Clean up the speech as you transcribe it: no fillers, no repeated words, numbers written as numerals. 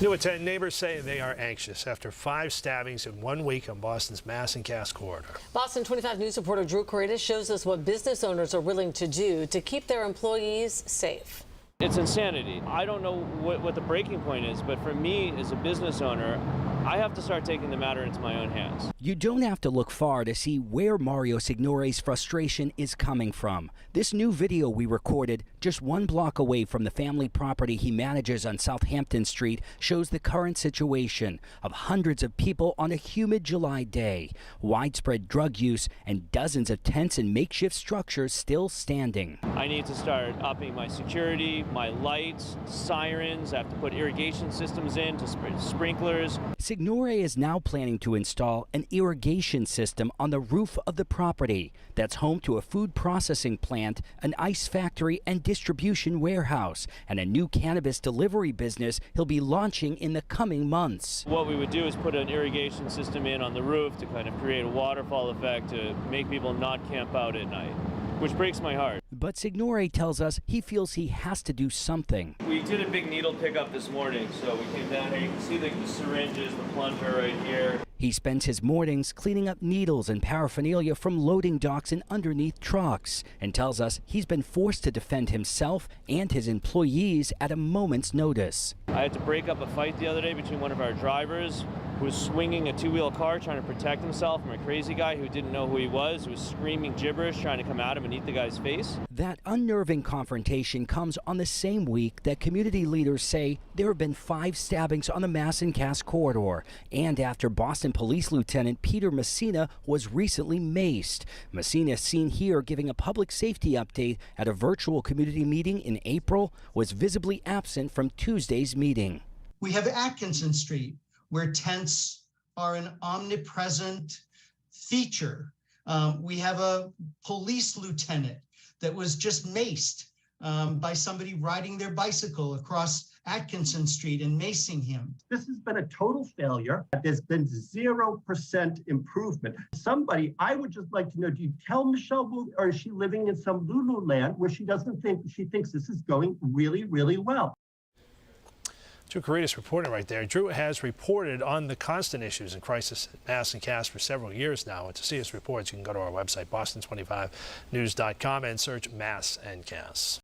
New at 10, neighbors say they are anxious after 5 stabbings in 1 week on Boston's Mass and Cass corridor. Boston 25 News reporter Drew Corridas shows us what business owners are willing to do to keep their employees safe. It's insanity. I don't know what the breaking point is, but for me as a business owner, I have to start taking the matter into my own hands. You don't have to look far to see where Mario Signore's frustration is coming from. This new video we recorded just 1 block away from the family property he manages on Southampton Street shows the current situation of hundreds of people on a humid July day, widespread drug use, and dozens of tents and makeshift structures still standing. I need to start upping my security, my lights, sirens. I have to put irrigation systems in to sprinklers. Signore is now planning to install an irrigation system on the roof of the property that's home to a food processing plant, an ice factory and distribution warehouse, and a new cannabis delivery business he'll be launching in the coming months. What we would do is put an irrigation system in on the roof to kind of create a waterfall effect to make people not camp out at night, which breaks my heart. But Signore tells us he feels he has to do something. We did a big needle pickup this morning, so we came down here. You can see the syringes, the plunger right here. He spends his mornings cleaning up needles and paraphernalia from loading docks and underneath trucks, and tells us he's been forced to defend himself and his employees at a moment's notice. I had to break up a fight the other day between one of our drivers who was swinging a 2-wheel car trying to protect himself from a crazy guy who didn't know who he was screaming gibberish, trying to come at him and eat the guy's face. That unnerving confrontation comes on the same week that community leaders say there have been 5 stabbings on the Mass and Cass corridor, and after Boston Police Lieutenant Peter Messina was recently maced. Messina, seen here giving a public safety update at a virtual community meeting in April, was visibly absent from Tuesday's meeting. We have Atkinson Street, where tents are an omnipresent feature. We have a police lieutenant that was just maced by somebody riding their bicycle across Atkinson Street and macing him. This has been a total failure. There's been 0% improvement. Somebody, I would just like to know, do you tell Michelle, or is she living in some Lululand where she thinks this is going really, really well? Drew Corridas reporting right there. Drew has reported on the constant issues in crisis at Mass and Cass for several years now. And to see his reports, you can go to our website, boston25news.com, and search Mass and Cass.